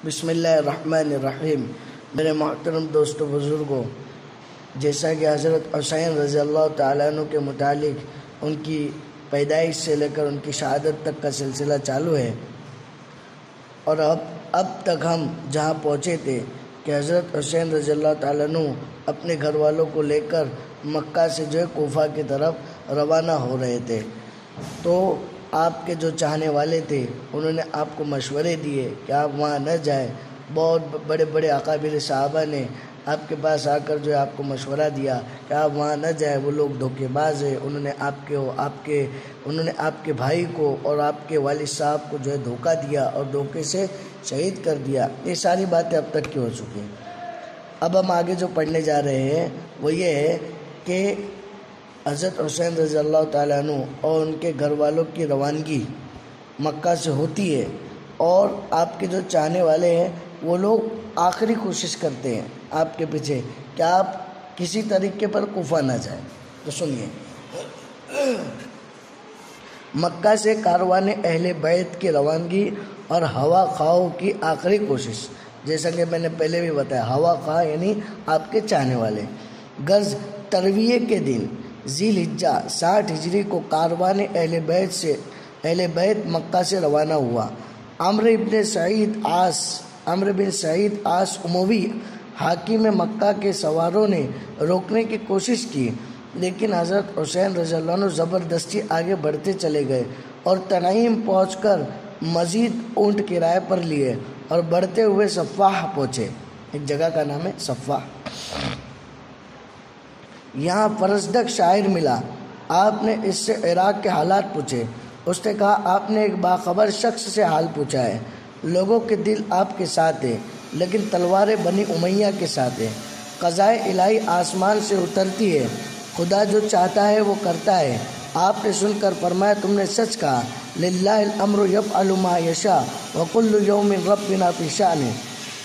بسم اللہ الرحمن الرحیم۔ میرے محترم دوستو بزرگوں، جیسا کہ حضرت حسین رضی اللہ تعالیٰ عنہ کے متعلق ان کی پیدائش سے لے کر ان کی شہادت تک کا سلسلہ چالو ہے، اور اب تک ہم جہاں پہنچے تھے کہ حضرت حسین رضی اللہ تعالیٰ عنہ اپنے گھر والوں کو لے کر مکہ سے کوفہ کی طرف روانہ ہو رہے تھے، تو آپ کے جو چاہنے والے تھے انہوں نے آپ کو مشورے دیے کہ آپ وہاں نہ جائیں۔ بہت بڑے بڑے اکابر صحابہ نے آپ کے پاس آ کر آپ کو مشورہ دیا کہ آپ وہاں نہ جائیں، وہ لوگ دھوکے باز ہیں، انہوں نے آپ کے بھائی کو اور آپ کے والد صاحب کو دھوکہ دیا اور دھوکے سے شہید کر دیا۔ یہ ساری باتیں اب تک کی ہو چکی ہیں۔ اب ہم آگے جو پڑھنے جا رہے ہیں وہ یہ ہے کہ حضرت حسین رضی اللہ تعالیٰ عنہ اور ان کے گھر والوں کی روانگی مکہ سے ہوتی ہے، اور آپ کے جو چاہنے والے ہیں وہ لوگ آخری کوشش کرتے ہیں آپ کے پیچھے کہ آپ کسی طریقے پر کوفہ نہ جائیں۔ تو سنیے، مکہ سے کاروان اہل بیت کی روانگی اور ہوا خواہوں کی آخری کوشش، جیسا کہ میں نے پہلے بھی بتایا، ہوا خواہ یعنی آپ کے چاہنے والے۔ غز ترویہ کے دن ذی الحجہ 60 ہجری کو کاروان اہل بیت مکہ سے روانہ ہوا۔ عمرو بن سعید عاص اموی حاکم مکہ کے سواروں نے روکنے کی کوشش کی، لیکن حضرت حسین رضی اللہ عنہ زبردستی آگے بڑھتے چلے گئے اور تنعیم پہنچ کر مزید اونٹ کرائے پر لیے اور بڑھتے ہوئے صفاح پہنچے۔ ایک جگہ کا نام ہے صفاح۔ یہاں فرزدق شاعر ملا۔ آپ نے اس سے عراق کے حالات پوچھے۔ اس نے کہا، آپ نے ایک باخبر شخص سے حال پوچھا ہے۔ لوگوں کے دل آپ کے ساتھ ہیں، لیکن تلواریں بنی امیہ کے ساتھ ہیں۔ قضائے الہی آسمان سے اترتی ہے، خدا جو چاہتا ہے وہ کرتا ہے۔ آپ نے سن کر فرمایا، تم نے سچ کہا، للہ الامر یفعل ما یشاء وکل یوم ربنا فی شأن۔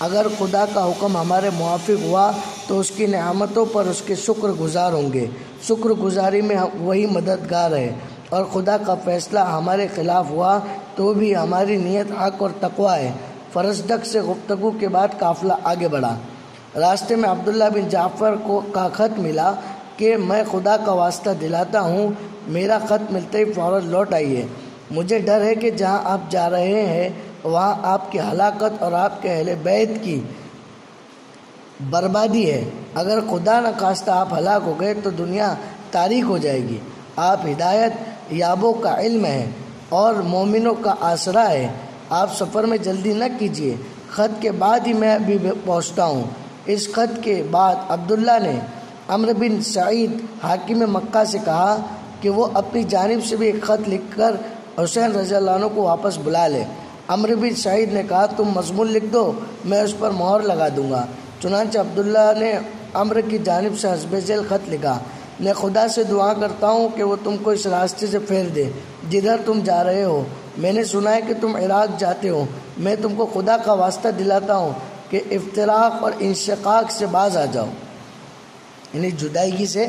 اگر خدا کا حکم ہمارے موافق ہوا تو اس کی نعمتوں پر اس کے شکر گزار ہوں گے، شکر گزاری میں وہی مددگار ہے، اور خدا کا فیصلہ ہمارے خلاف ہوا تو بھی ہماری نیت حق اور تقوی ہے۔ فرزدق سے گفتگو کے بعد قافلہ آگے بڑھا۔ راستے میں عبداللہ بن جعفر کا خط ملا کہ میں خدا کا واسطہ دلاتا ہوں، میرا خط ملتے ہی فوراً لوٹ آئیے۔ مجھے ڈر ہے کہ جہاں آپ جا رہے ہیں وہاں آپ کی ہلاکت اور آپ کے اہل بیت کی بربادی ہے۔ اگر خدا نہ خواستہ آپ ہلاک ہو گئے تو دنیا تاریک ہو جائے گی۔ آپ ہدایت یابوں کا علم ہے اور مومنوں کا آسرا ہے۔ آپ سفر میں جلدی نہ کیجیے، خط کے بعد ہی میں ابھی پہنچتا ہوں۔ اس خط کے بعد عبداللہ نے عمرو بن سعید حاکم مکہ سے کہا کہ وہ اپنی جانب سے بھی ایک خط لکھ کر حسین رضی اللہ عنہ کو واپس بلا لے۔ عمرو بن سعید نے کہا، تم مضمون لکھ دو، میں اس پر مہر لگا دوں گا۔ چنانچہ عبداللہ نے عمرو کی جانب سے حسب ذیل خط لکھا، میں خدا سے دعا کرتا ہوں کہ وہ تم کو اس راستے سے پھیر دے جدھر تم جا رہے ہو۔ میں نے سنا ہے کہ تم عراق جاتے ہو۔ میں تم کو خدا کا واسطہ دلاتا ہوں کہ افتراق اور انشقاق سے باز آ جاؤ، یعنی جدائیگی سے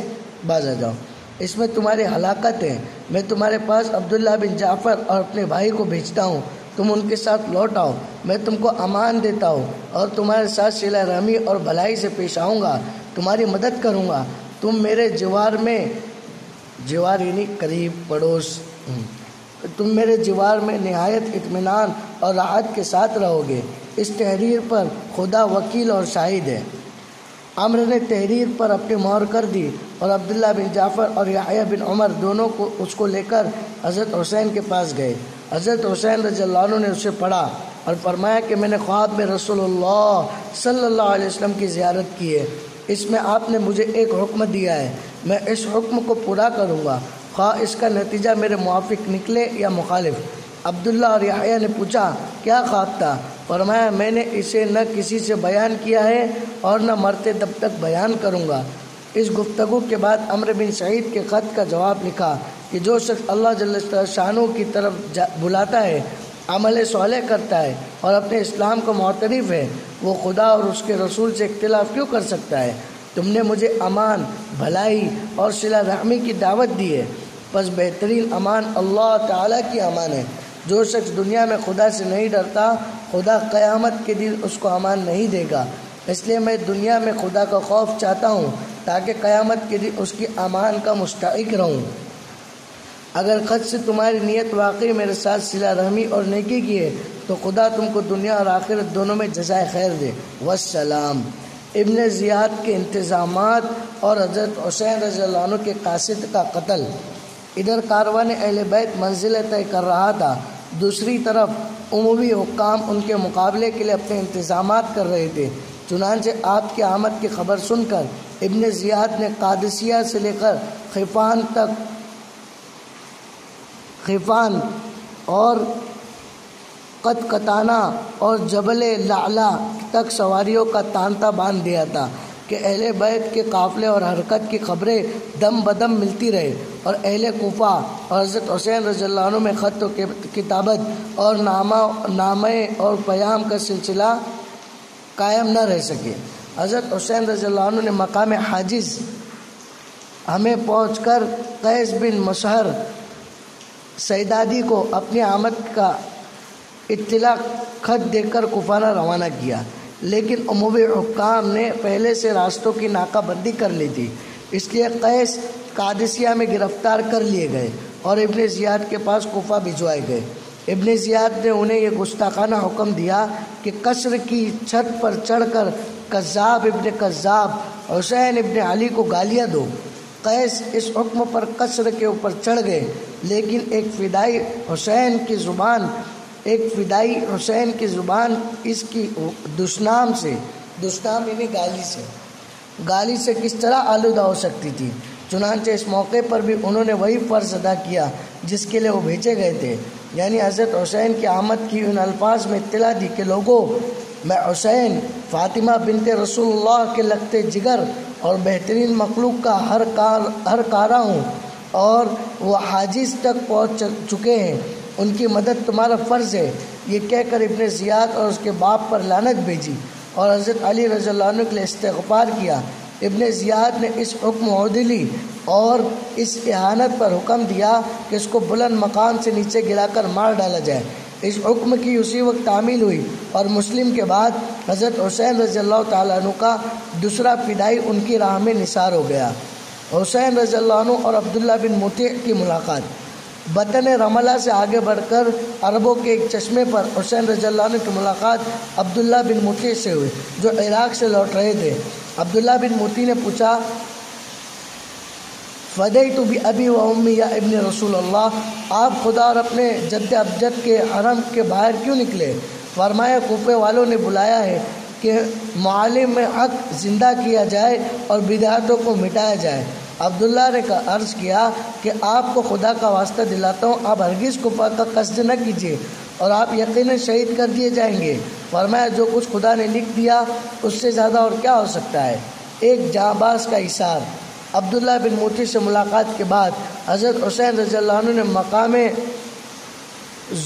باز آ جاؤ، اس میں تمہاری ہلاکت ہے۔ میں تمہارے پاس عبداللہ بن جعفر اور اپنے بھائی کو بھیجتا ہوں، تم ان کے ساتھ لوٹ آؤ۔ میں تم کو امان دیتا ہوں اور تمہارے ساتھ صلہ رحمی اور بھلائی سے پیش آؤں گا، تمہاری مدد کروں گا۔ تم میرے جوار یعنی قریب پڑوس، تم میرے جوار میں نہایت اطمینان اور راحت کے ساتھ رہو گے۔ اس تحریر پر خدا وکیل اور شاہد ہے۔ عمرو نے تحریر پر اپنی مہر کر دی اور عبداللہ بن جعفر اور یحییٰ بن عمر دونوں کو اس کو لے کر حضرت حسین کے پاس گئے۔ حضرت حسین رضی اللہ عنہ نے اسے پڑھا اور فرمایا کہ میں نے خواب میں رسول اللہ صلی اللہ علیہ وسلم کی زیارت کی ہے۔ اس میں آپ نے مجھے ایک حکم دیا ہے، میں اس حکم کو پورا کروں گا، خواہ اس کا نتیجہ میرے موافق نکلے یا مخالف۔ عبداللہ اور یحییٰ نے پوچھا، کیا خواب تھا؟ فرمایا، میں نے اسے نہ کسی سے بیان کیا ہے اور نہ مرتے دم تک بیان کروں گا۔ اس گفتگو کے بعد عمرو بن سعید کے خط کا جواب لکھا کہ جو شخص اللہ جل شانہ کی طرف بلاتا ہے، عمل صالح کرتا ہے اور اپنے اسلام کو معترف ہے، وہ خدا اور اس کے رسول سے اختلاف کیوں کر سکتا ہے؟ تم نے مجھے امان، بھلائی اور صلہ رحمی کی دعوت دی ہے، بس بہترین امان اللہ تعالیٰ کی امان ہے۔ جو شخص دنیا میں خدا سے نہیں ڈرتا خدا قیامت کے دن اس کو امان نہیں دے گا۔ اس لیے میں دنیا میں خدا کا خوف چاہتا ہوں تاکہ قیامت کے دن اس کی امان کا مستحق رہوں۔ اگر خود سے تمہاری نیت واقعی میرے ساتھ صلہ رحمی اور نیکی کی ہے تو خدا تم کو دنیا اور آخرت دونوں میں جزائے خیر دے۔ والسلام۔ ابن زیاد کے انتظامات اور حضرت حسین رضی اللہ عنہ کے قاصد کا قتل۔ ادھر کاروان اہل بیت منزل طے کر رہا تھا، دوسری طرف عمومی حکام ان کے مقابلے کے لیے اپنے انتظامات کر رہے تھے۔ چنانچہ آپ کی آمد کی خبر سن کر ابن زیاد نے قادسیہ سے لے کر خیفان اور قطقطانہ اور جبل لعلہ تک سواریوں کا تانتا باندھ دیا تھا کہ اہل بیت کے قافلے اور حرکت کی خبریں دم بدم ملتی رہے، اور اہل کوفہ اور حضرت حسین رضی اللہ عنہ میں خط و کتابت اور نامے اور پیام کا سلسلہ قائم نہ رہ سکے۔ حضرت حسین رضی اللہ عنہ نے مقام حاجز ہمیں پہنچ کر قیس بن مسہر سیدادی کو اپنی آمد کا اطلاع خط دے کر کوفہ روانہ کیا، لیکن عمومی حکام نے پہلے سے راستوں کی ناکہ بندی کر لی تھی، اس لیے قیس قادسیہ میں گرفتار کر لیے گئے اور ابن زیاد کے پاس کوفہ بھجوائے گئے۔ ابن زیاد نے انہیں یہ گستاخانہ حکم دیا کہ قصر کی چھت پر چڑھ کر کذاب ابن کذاب حسین ابن علی کو گالیاں دو۔ قیس اس حکم پر قصر کے اوپر چڑھ گئے، لیکن ایک فدائی حسین کی زبان اس کی دشنام یعنی گالی سے کس طرح آلودہ ہو سکتی تھی۔ چنانچہ اس موقع پر بھی انہوں نے وہی فرض ادا کیا جس کے لیے وہ بھیجے گئے تھے، یعنی حضرت حسین کی آمد کی ان الفاظ میں اطلاع دی کہ لوگوں، میں حسین فاطمہ بنت رسول اللہ کے لگتے جگر اور بہترین مخلوق کا ہر کارا ہوں، اور وہ حاجز تک پہنچ چکے ہیں، ان کی مدد تمہارا فرض ہے۔ یہ کہہ کر ابن زیاد اور اس کے باپ پر لعنت بھیجی اور حضرت علی رضی اللہ عنہ کے لیے استغفار کیا۔ ابن زیاد نے اس حکم عدلی اور اس اہانت پر حکم دیا کہ اس کو بلند مقام سے نیچے گرا کر مار ڈالا جائے۔ اس حکم کی اسی وقت تعمیل ہوئی اور مسلم کے بعد حضرت حسین رضی اللہ تعالیٰ عنہ کا دوسرا فدائی ان کی راہ میں نثار ہو گیا۔ حسین رضی اللہ عنہ اور عبداللہ بن مطیع کی ملاقات۔ بطن رملہ سے آگے بڑھ کر عربوں کے ایک چشمے پر حسین رضی اللہ عنہ کی ملاقات عبداللہ بن مطیع سے ہوئی، جو عراق سے لوٹ رہے تھے۔ عبداللہ بن مطیع نے پوچھا، فدیت بأبی و امی یا ابن رسول اللہ، آپ خدا اور اپنے جد ابجد کے حرم کے باہر کیوں نکلے؟ فرمایا، کوفے والوں نے بلایا ہے کہ معالم حق زندہ کیا جائے اور بدعتوں کو مٹایا جائے۔ عبداللہ نے عرض کیا کہ آپ کو خدا کا واسطہ دلاتا ہوں، آپ ہرگز کوفہ کا قصد نہ کیجیے اور آپ یقیناً شہید کر دیے جائیں گے۔ فرمایا، جو کچھ خدا نے لکھ دیا اس سے زیادہ اور کیا ہو سکتا ہے۔ ایک جانباز کا اثار۔ عبداللہ بن مطیع سے ملاقات کے بعد حضرت حسین رضی اللہ عنہ نے مقام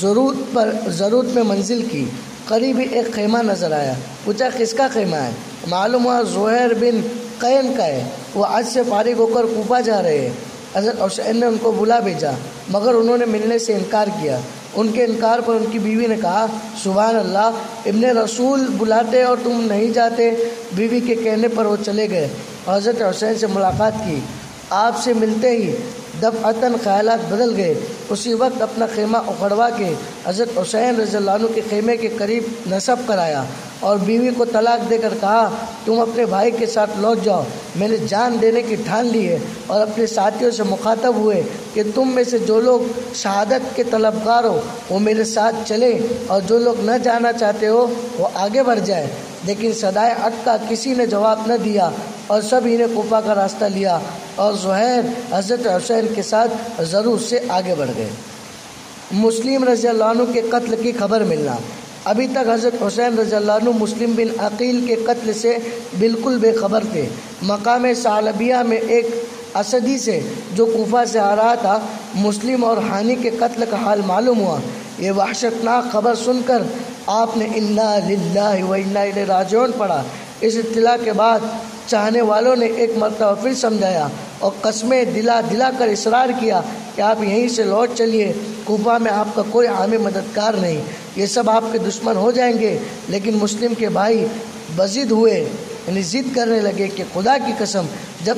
ضرورت میں منزل کی۔ قریب ایک خیمہ نظر آیا، پوچھا کس کا خیمہ ہے؟ معلوم ہوا زہیر بن قین کا ہے، وہ حج سے فارغ ہو کر کوفہ جا رہے ہیں۔ حضرت حسین نے ان کو بلا بھیجا مگر انہوں نے ملنے سے انکار کیا۔ ان کے انکار پر ان کی بیوی نے کہا، سبحان اللہ، ابن رسول بلاتے اور تم نہیں جاتے۔ بیوی کے کہنے پر وہ چلے گئے اور حضرت حسین سے ملاقات کی۔ آپ سے ملتے ہی دفعتاً خیالات بدل گئے۔ اسی وقت اپنا خیمہ اکھڑوا کے حضرت حسین رضی اللہ عنہ کے خیمے کے قریب نصب کرایا اور بیوی کو طلاق دے کر کہا، تم اپنے بھائی کے ساتھ لوٹ جاؤ، میں نے جان دینے کی ٹھان لی ہے۔ اور اپنے ساتھیوں سے مخاطب ہوئے کہ تم میں سے جو لوگ شہادت کے طلبگار ہو وہ میرے ساتھ چلے اور جو لوگ نہ جانا چاہتے ہو وہ آگے بڑھ جائے۔ لیکن صدائے حق کا کسی نے جواب نہ دیا اور سب ہی نے کوفہ کا راستہ لیا اور زہیر حضرت حسین کے ساتھ ضرور سے آگے بڑھ گئے۔ مسلم رضی اللہ عنہ کے قتل کی خبر ملنا۔ ابھی تک حضرت حسین رضی اللہ عنہ مسلم بن عقیل کے قتل سے بالکل بے خبر تھے۔ مقام ثعلبیہ میں ایک اسدی سے جو کوفہ سے آ رہا تھا، مسلم اور ہانی کے قتل کا حال معلوم ہوا۔ یہ وحشتناک خبر سن کر آپ نے انا للہ و انا الیہ راجعون پڑھا۔ اس اطلاع کے بعد چاہنے والوں نے ایک مرتبہ پھر سمجھایا اور قسمیں دلا کر اصرار کیا کہ آپ یہیں سے لوٹ چلیے، کوفہ میں آپ کا کوئی عامی مددگار نہیں، یہ سب آپ کے دشمن ہو جائیں گے۔ لیکن مسلم کے بھائی بضد ہوئے، یعنی ضد کرنے لگے کہ خدا کی قسم جب